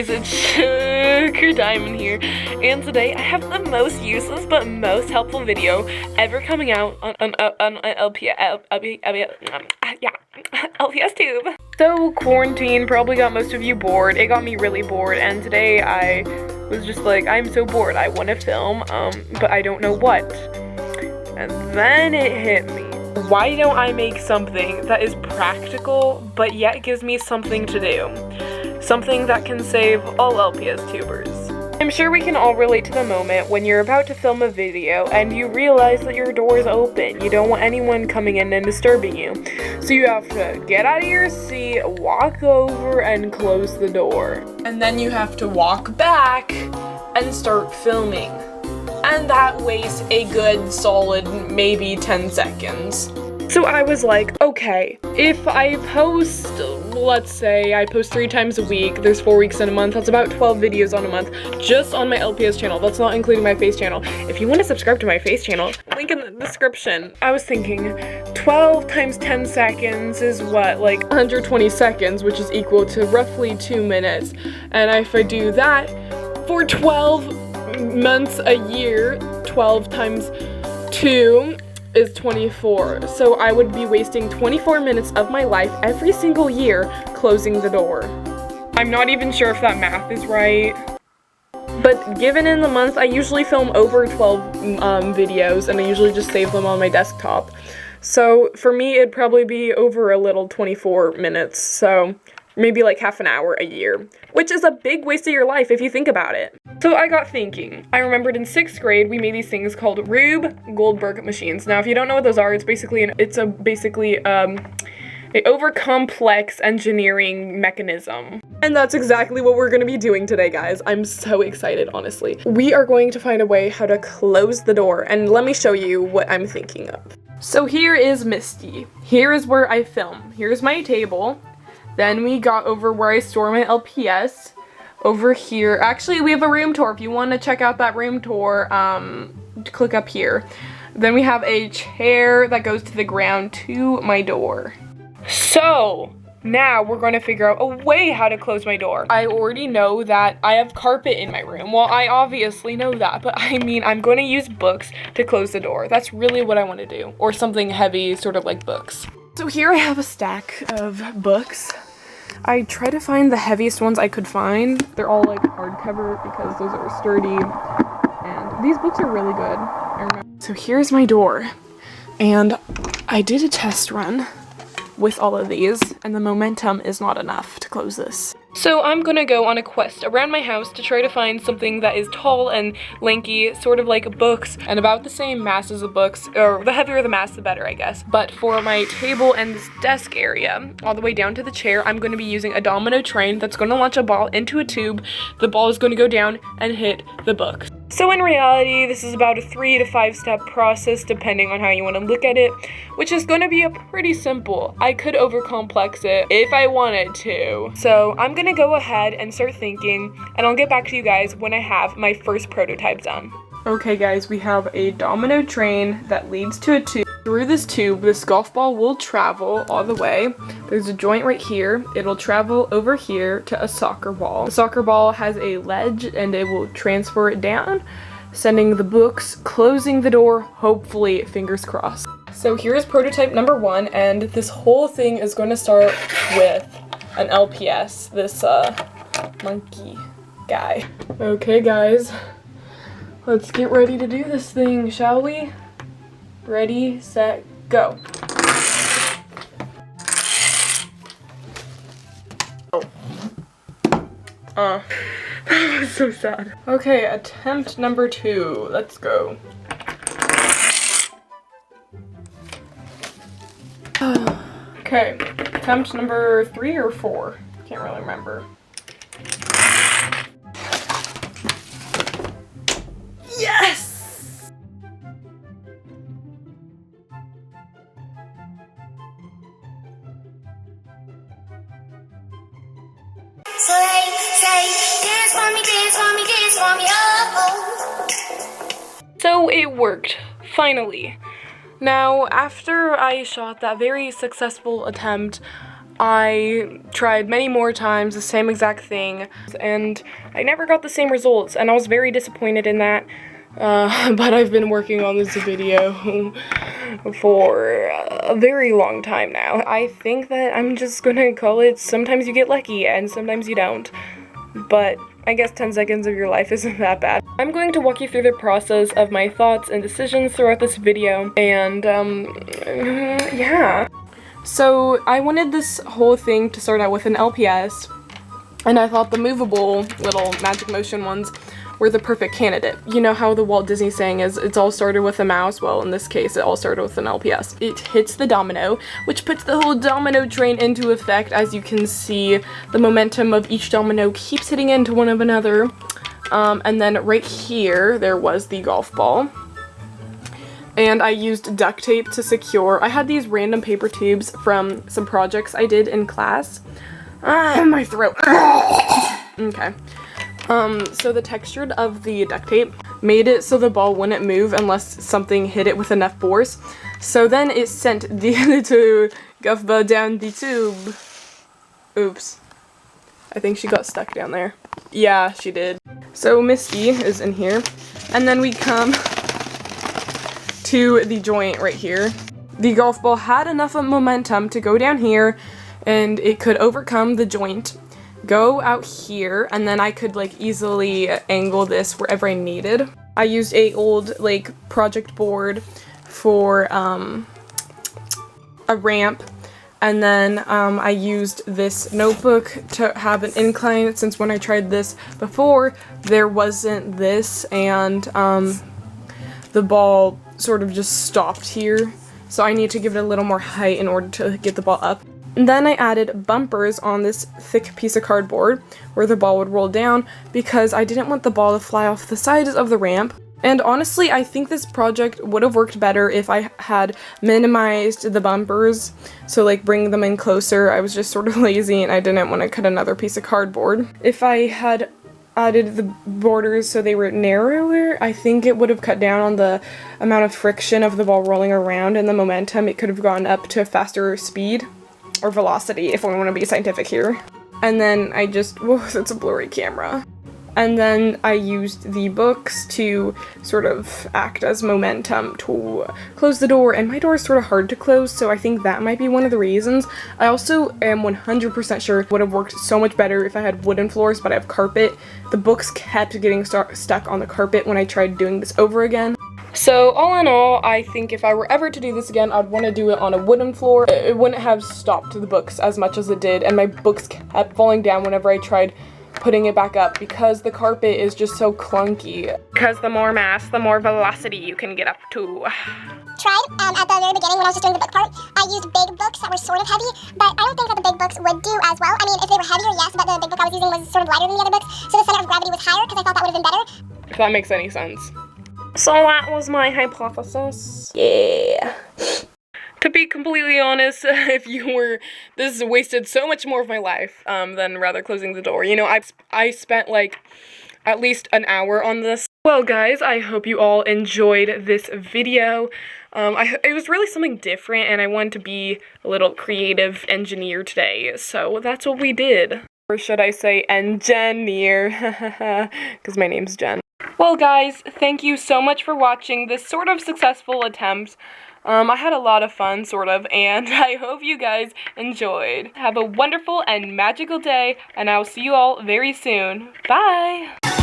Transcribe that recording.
guys, it's Sugar Diamond here, and today I have the most useless but most helpful video ever coming out on LPS tube. So quarantine probably got most of you bored. It got me really bored, and today I was just like, I'm so bored, I want to film, but I don't know what. And then it hit me. Why don't I make something that is practical, but yet gives me something to do? Something that can save all LPS tubers. I'm sure we can all relate to the moment when you're about to film a video and you realize that your door is open. You don't want anyone coming in and disturbing you. So you have to get out of your seat, walk over, and close the door. And then you have to walk back and start filming. And that wastes a good solid maybe 10 seconds. So I was like, okay, if I post, let's say I post 3 times a week, there's 4 weeks in a month, that's about 12 videos on a month, just on my LPS channel. That's not including my face channel. If you want to subscribe to my face channel, link in the description. I was thinking 12 times 10 seconds is what, like 120 seconds, which is equal to roughly 2 minutes. And if I do that for 12 months a year, 12 times 2 is 24. So I would be wasting 24 minutes of my life every single year closing the door. I'm not even sure if that math is right. But given in the month, I usually film over 12 videos, and I usually just save them on my desktop. So for me, it'd probably be over a little 24 minutes. So maybe like half an hour a year, which is a big waste of your life if you think about it. So I got thinking. I remembered in 6th grade we made these things called Rube Goldberg machines. Now if you don't know what those are, it's basically a over-complex engineering mechanism. And that's exactly what we're gonna be doing today, guys. I'm so excited, honestly. We are going to find a way how to close the door, and let me show you what I'm thinking of. So here is Misty. Here is where I film. Here's my table. Then we got over where I store my LPS. Over here, actually we have a room tour. If you want to check out that room tour, click up here. Then we have a chair that goes to the ground to my door. So now we're going to figure out a way how to close my door. I already know that I have carpet in my room. Well, I obviously know that, but I mean, I'm going to use books to close the door. That's really what I want to do. Or something heavy, sort of like books. So here I have a stack of books. I try to find the heaviest ones I could find. They're all like hardcover because those are sturdy, and these books are really good. So here's my door, and I did a test run with all of these, and the momentum is not enough to close this. So I'm gonna go on a quest around my house to try to find something that is tall and lanky, sort of like books, and about the same mass as the books, or the heavier the mass, the better, I guess. But for my table and this desk area, all the way down to the chair, I'm gonna be using a domino train that's gonna launch a ball into a tube. The ball is gonna go down and hit the book. So in reality, this is about a 3 to 5 step process depending on how you want to look at it, which is going to be a pretty simple. I could overcomplex it if I wanted to. So I'm going to go ahead and start thinking, and I'll get back to you guys when I have my first prototype done. Okay guys, we have a domino train that leads to a tube. Through this tube, this golf ball will travel all the way. There's a joint right here. It'll travel over here to a soccer ball. The soccer ball has a ledge, and it will transfer it down, sending the books, closing the door, hopefully, fingers crossed. So here's prototype number 1, and this whole thing is going to start with an LPS, this monkey guy. Okay guys, let's get ready to do this thing, shall we? Ready, set, go. That was so sad. Okay, attempt number 2. Let's go. Okay, attempt number 3 or 4. Can't really remember. Yes! So it worked, finally. Now, after I shot that very successful attempt, I tried many more times the same exact thing, and I never got the same results, and I was very disappointed in that. But I've been working on this video for a very long time now. I think that I'm just gonna call it sometimes you get lucky and sometimes you don't. But I guess 10 seconds of your life isn't that bad. I'm going to walk you through the process of my thoughts and decisions throughout this video, and yeah. So I wanted this whole thing to start out with an LPS, and I thought the movable little magic motion ones were the perfect candidate. You know how the Walt Disney saying is, it's all started with a mouse? Well, in this case, it all started with an LPS. It hits the domino, which puts the whole domino train into effect. As you can see, the momentum of each domino keeps hitting into one of another. And then right here, there was the golf ball. And I used duct tape to secure. I had these random paper tubes from some projects I did in class. My throat. Okay. So the texture of the duct tape made it so the ball wouldn't move unless something hit it with enough force. So then it sent the little golf ball down the tube. Oops. I think she got stuck down there. Yeah, she did. So Misty is in here. And then we come to the joint right here. The golf ball had enough of momentum to go down here, and it could overcome the joint, go out here, and then I could like easily angle this wherever I needed. I used a old like project board for a ramp, and then I used this notebook to have an incline, since when I tried this before there wasn't this, and the ball sort of just stopped here, so I need to give it a little more height in order to get the ball up. And then I added bumpers on this thick piece of cardboard where the ball would roll down, because I didn't want the ball to fly off the sides of the ramp. And honestly, I think this project would have worked better if I had minimized the bumpers, so like bring them in closer. I was just sort of lazy and I didn't want to cut another piece of cardboard. If I had added the borders so they were narrower, I think it would have cut down on the amount of friction of the ball rolling around, and the momentum, it could have gone up to a faster speed. Or velocity, if we want to be scientific here. And then I just, whoa, that's a blurry camera. And then I used the books to sort of act as momentum to close the door, and my door is sort of hard to close, so I think that might be one of the reasons. I also am 100% sure it would have worked so much better if I had wooden floors, but I have carpet. The books kept getting stuck on the carpet when I tried doing this over again. So all in all, I think if I were ever to do this again, I'd want to do it on a wooden floor. It wouldn't have stopped the books as much as it did, and my books kept falling down whenever I tried putting it back up, because the carpet is just so clunky. Because the more mass, the more velocity you can get up to. Tried at the very beginning when I was just doing the book part, I used big books that were sort of heavy, but I don't think that the big books would do as well. I mean, if they were heavier, yes, but the big book I was using was sort of lighter than the other books, so the center of gravity was higher, because I thought that would have been better. If that makes any sense. So that was my hypothesis. Yeah. To be completely honest, this wasted so much more of my life than rather closing the door. You know, I spent like at least an hour on this. Well guys, I hope you all enjoyed this video. It was really something different, and I wanted to be a little creative engineer today, so that's what we did. Or should I say engineer, because my name's Jen. Well guys, thank you so much for watching this sort of successful attempt. I had a lot of fun, sort of, and I hope you guys enjoyed. Have a wonderful and magical day, and I'll see you all very soon. Bye!